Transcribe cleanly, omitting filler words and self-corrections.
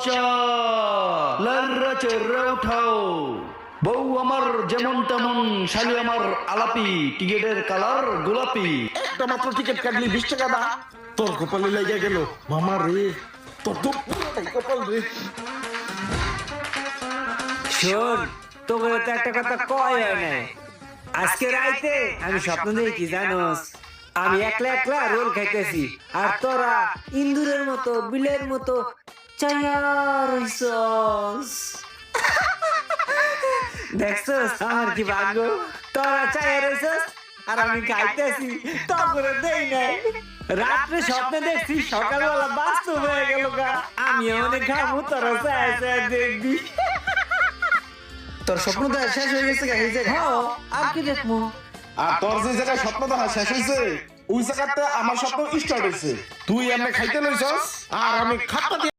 বাচ্চা লাররা চড়রা উঠাও বউ আমার যেমন তেমন শালি আমার আলাপি টিকেটের কালার গোলাপি একটা মাত্র টিকিট কাটলি 20 টাকা দা তোর কপালে লেগে গেল মামা রে তোর তো পুরোটাই কপাল রে শোন তোকে তো একটা কথা কয় হয় না আজকে রাইতে আমি স্বপ্ন দেখি জানোস আমি একলা একলা রোল খাইতেছি আর তোরা ইন্দুরের মতো বিলের মতো চাইয়া রইছস দেখছস আমার কি ভাগ্য তোরা চাইয়া রইছস আর আমি খাইতেছি তো করে দেই নাই রাত্রে স্বপ্নে দেখছি সকালবেলা বাস্তব হয়ে গেল গা আমি অনেক খাবো তোরা চাই চাই দেখবি তোর স্বপ্ন তো শেষ হয়ে গেছে এই জায়গায় আর কি দেখবো আর তোর যে জায়গায় স্বপ্ন দেখা শেষ হয়েছে ওই জায়গাতে আমার স্বপ্ন স্টার্ট হয়েছে তুই এমনি খাইতে লইছস আর আমি খাতা